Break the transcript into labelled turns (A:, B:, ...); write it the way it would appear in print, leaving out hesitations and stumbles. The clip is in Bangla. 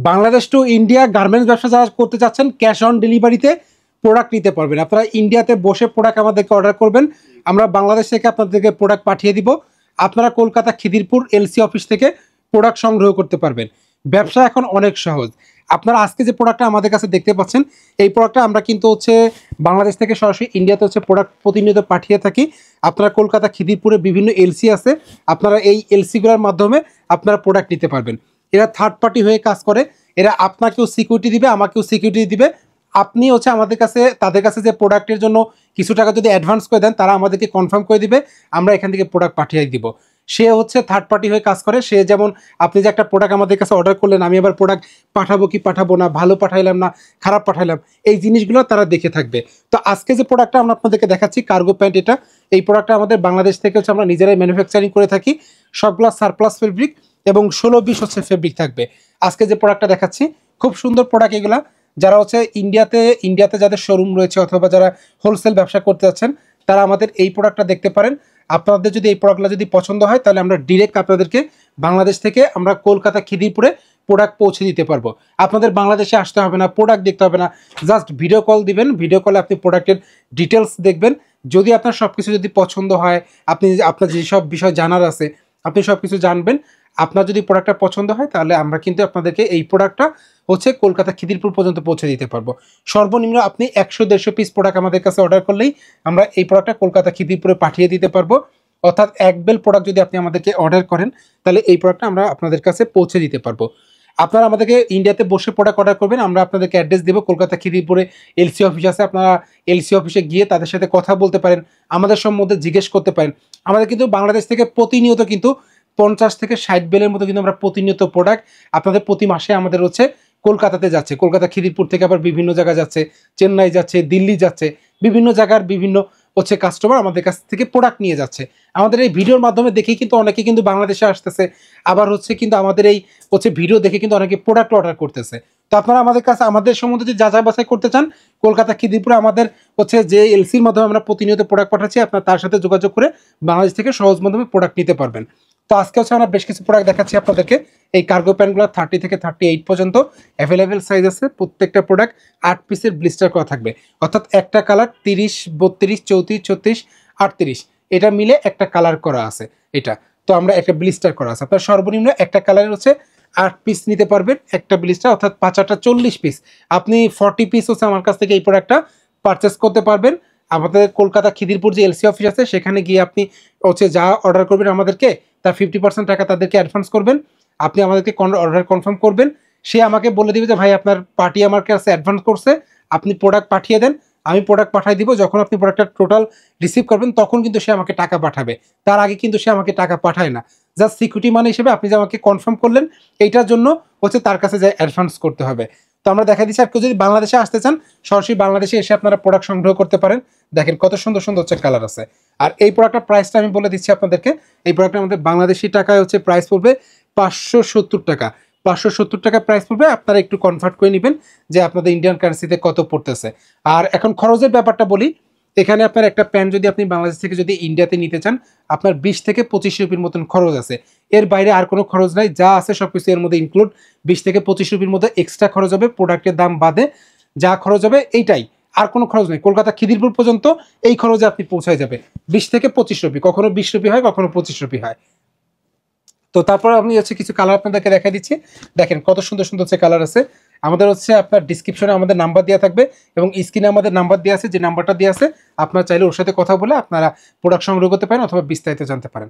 A: বাংলাদেশ টু ইন্ডিয়া গার্মেন্টস ব্যবসা যারা করতে চাচ্ছেন ক্যাশ অন ডেলিভারিতে প্রোডাক্ট নিতে পারবেন। আপনারা ইন্ডিয়াতে বসে প্রোডাক্ট আমাদেরকে অর্ডার করবেন, আমরা বাংলাদেশ থেকে আপনাদেরকে প্রোডাক্ট পাঠিয়ে দিব। আপনারা কলকাতা খিদিরপুর এলসি অফিস থেকে প্রোডাক্ট সংগ্রহ করতে পারবেন। ব্যবসা এখন অনেক সহজ। আপনারা আজকে যে প্রোডাক্টটা আমাদের কাছে দেখতে পাচ্ছেন, এই প্রোডাক্টটা আমরা কিন্তু বাংলাদেশ থেকে সরাসরি ইন্ডিয়াতে প্রোডাক্ট প্রতিনিয়ত পাঠিয়ে থাকি। আপনারা কলকাতা খিদিরপুরে বিভিন্ন এলসি আছে, আপনারা এই এলসিগুলোর মাধ্যমে আপনারা প্রোডাক্ট নিতে পারবেন। এরা থার্ড পার্টি হয়ে কাজ করে, এরা আপনাকেও সিকিউরিটি দিবে, আমাকেও সিকিউরিটি দিবে। আপনি আমাদের কাছে তাদের কাছে যে প্রোডাক্টের জন্য কিছু টাকা যদি অ্যাডভান্স করে দেন, তারা আমাদেরকে কনফার্ম করে দিবে, আমরা এখান থেকে প্রোডাক্ট পাঠিয়ে দিব। সে থার্ড পার্টি হয়ে কাজ করে। সে যেমন আপনি যে একটা প্রোডাক্ট আমাদের কাছে অর্ডার করলেন, আমি আবার প্রোডাক্ট পাঠাবো কি পাঠাবো না, ভালো পাঠাইলাম না খারাপ পাঠাইলাম, এই জিনিসগুলো তারা দেখে থাকবে। তো আজকে যে প্রোডাক্টটা আমরা আপনাদেরকে দেখাচ্ছি কার্গো প্যান্ট, এই প্রোডাক্টটা আমাদের বাংলাদেশ থেকে আমরা নিজেরাই ম্যানুফ্যাকচারিং করে থাকি। সবগুলা সারপ্লাস ফেব্রিক এবং 16-20 ফেব্রিক থাকবে। আজকে যে প্রোডাক্টটা দেখাচ্ছি খুব সুন্দর প্রোডাক্ট। এগুলা যারা ইন্ডিয়াতে যাদের শোরুম রয়েছে অথবা যারা হোলসেল ব্যবসা করতে যাচ্ছেন, তারা আমাদের এই প্রোডাক্টটা দেখতে পারেন। আপনাদের যদি এই প্রোডাক্টগুলো যদি পছন্দ হয়, তাহলে আমরা ডিরেক্ট আপনাদেরকে বাংলাদেশ থেকে আমরা কলকাতা খিদিরপুরে প্রোডাক্ট পৌঁছে দিতে পারবো। আপনাদের বাংলাদেশে আসতে হবে না, প্রোডাক্ট দেখতে হবে না, জাস্ট ভিডিও কল দিবেন। ভিডিও কলে আপনি প্রোডাক্টের ডিটেলস দেখবেন। যদি আপনার সব কিছু যদি পছন্দ হয়, আপনার যেসব বিষয় জানার আছে আপনি সব কিছু জানবেন। আপনার যদি প্রোডাক্টটা পছন্দ হয়, তাহলে আমরা কিন্তু আপনাদেরকে এই প্রোডাক্টটা কলকাতা খিদিরপুর পর্যন্ত পৌঁছে দিতে পারবো। সর্বনিম্ন আপনি 100-150 পিস প্রোডাক্ট আমাদের কাছে অর্ডার করলেই আমরা এই প্রোডাক্টটা কলকাতা খিদিরপুরে পাঠিয়ে দিতে পারবো। অর্থাৎ 1 বেল প্রোডাক্ট যদি আপনি আমাদেরকে অর্ডার করেন, তাহলে এই প্রোডাক্টটা আমরা আপনাদের কাছে পৌঁছে দিতে পারবো। আপনারা আমাদেরকে ইন্ডিয়াতে বসে প্রোডাক্ট অর্ডার করবেন, আমরা আপনাদেরকে অ্যাড্রেস দেবো। কলকাতা খিদিরপুরে এলসি অফিস আছে, আপনারা এলসি অফিসে গিয়ে তাদের সাথে কথা বলতে পারেন, আমাদের সম্বন্ধে জিজ্ঞেস করতে পারেন। আমাদের কিন্তু বাংলাদেশ থেকে প্রতিনিয়ত কিন্তু 50 থেকে 60 বেলের মতো কিন্তু আমরা প্রতিনিয়ত প্রোডাক্ট আপনাদের প্রতি মাসে আমাদের কলকাতাতে যাচ্ছে। কলকাতা খিদিরপুর থেকে আবার বিভিন্ন জায়গায় যাচ্ছে, চেন্নাই যাচ্ছে, দিল্লি যাচ্ছে, বিভিন্ন জায়গার বিভিন্ন কাস্টমার আমাদের কাছ থেকে প্রোডাক্ট নিয়ে যাচ্ছে। আমাদের এই ভিডিওর মাধ্যমে দেখেই কিন্তু অনেকে কিন্তু বাংলাদেশে আসতেছে, আবার কিন্তু আমাদের এই ভিডিও দেখে কিন্তু অনেকে প্রোডাক্ট অর্ডার করতেছে। তো আপনারা আমাদের কাছে আমাদের সম্বন্ধে যদি যাচাই বাছাই করতে চান, কলকাতা খিদিরপুরে আমাদের যে এলসির মাধ্যমে আমরা প্রতিনিয়ত প্রোডাক্ট পাঠাচ্ছি, আপনার তার সাথে যোগাযোগ করে বাংলাদেশ থেকে সহজ মাধ্যমে প্রোডাক্ট নিতে পারবেন। তো আজকে আমরা বেশ কিছু প্রোডাক্ট দেখাচ্ছি আপনাদেরকে। এই কার্গো প্যান্টগুলো 30 থেকে 38 পর্যন্ত অ্যাভেলেবেল সাইজ আছে। প্রত্যেকটা প্রোডাক্ট 8 পিসের ব্লিস্টার করা থাকবে, অর্থাৎ একটা কালার 30, 32, 34, 36, 38 এটা মিলে একটা কালার করা আছে। এটা তো আমরা একটা ব্লিস্টার করা আছে। আপনার সর্বনিম্ন একটা কালারের 8 পিস নিতে পারবেন একটা ব্লিস্টার, অর্থাৎ 5-8 40 পিস। আপনি 40 পিস আমার কাছ থেকে এই প্রোডাক্টটা পারচেস করতে পারবেন। আমাদের কলকাতা খিদিরপুর যে এলসি অফিস আছে, সেখানে গিয়ে আপনি যা অর্ডার করবেন আমাদেরকে তার 50% টাকা তাদেরকে অ্যাডভান্স করবেন। আপনি আমাদেরকে অর্ডার কনফার্ম করবেন, সে আমাকে বলে দিবে যে ভাই আপনার পার্টি আমার কাছে অ্যাডভান্স করছে, আপনি প্রোডাক্ট পাঠিয়ে দেন, আমি প্রোডাক্ট পাঠিয়ে দিব। যখন আপনি প্রোডাক্টটা টোটাল রিসিভ করবেন, তখন কিন্তু সে আমাকে টাকা পাঠাবে। তার আগে কিন্তু সে আমাকে টাকা পাঠায় না। জাস্ট সিকিউরিটি মানি হিসেবে আপনি যে আমাকে কনফার্ম করলেন, এইটার জন্য তার কাছে যে অ্যাডভান্স করতে হবে। তো আমরা দেখা দিচ্ছি, আর কেউ যদি বাংলাদেশে আসতে চান, সরাসরি বাংলাদেশে এসে আপনারা প্রোডাক্ট সংগ্রহ করতে পারেন। দেখেন কত সুন্দর সুন্দর কালার আছে। আর এই প্রোডাক্টটার প্রাইসটা আমি বলে দিচ্ছি আপনাদেরকে। এই প্রোডাক্টটা আমাদের বাংলাদেশি টাকায় প্রাইস পড়বে 570 টাকা। 570 টাকা প্রাইস পড়বে। আপনারা একটু কনভার্ট করে নেবেন যে আপনাদের ইন্ডিয়ান কারেন্সিতে কত পড়তেছে। আর এখন খরচের ব্যাপারটা বলি। এখানে আপনার একটা প্যান্ট যদি আপনি বাংলাদেশ থেকে যদি ইন্ডিয়াতে নিতে চান, আপনার 20 থেকে 25 রুপির মতন খরচ আছে। এর বাইরে আর কোনো খরচ নাই, যা আছে সবকিছু এর মধ্যে ইনক্লুড। 20 থেকে 25 রুপির মতো এক্সট্রা খরচ হবে, প্রোডাক্টের দাম বাদে যা খরচ হবে এইটাই, আর কোনো খরচ নেই। কলকাতা খিদিরপুর পর্যন্ত এই খরচে আপনি পৌঁছায় যাবে 20 থেকে 25 রুপি, কখনো 20 রুপি হয়, কখনো 25 রুপি হয়। তো তারপর আমি কিছু কালার আপনাদেরকে দেখা দিচ্ছি। দেখেন কত সুন্দর সুন্দর কালার আছে। আমাদের আপনার ডিসক্রিপশনে আমাদের নাম্বার দেওয়া থাকবে এবং স্ক্রিনে আমাদের নাম্বার দেওয়া আছে। যে নাম্বারটা দেওয়া আছে, আপনারা চাইলে ওর সাথে কথা বলে আপনারা প্রোডাক্ট সংগ্রহ করতে পারেন অথবা বিস্তারিত জানতে পারেন।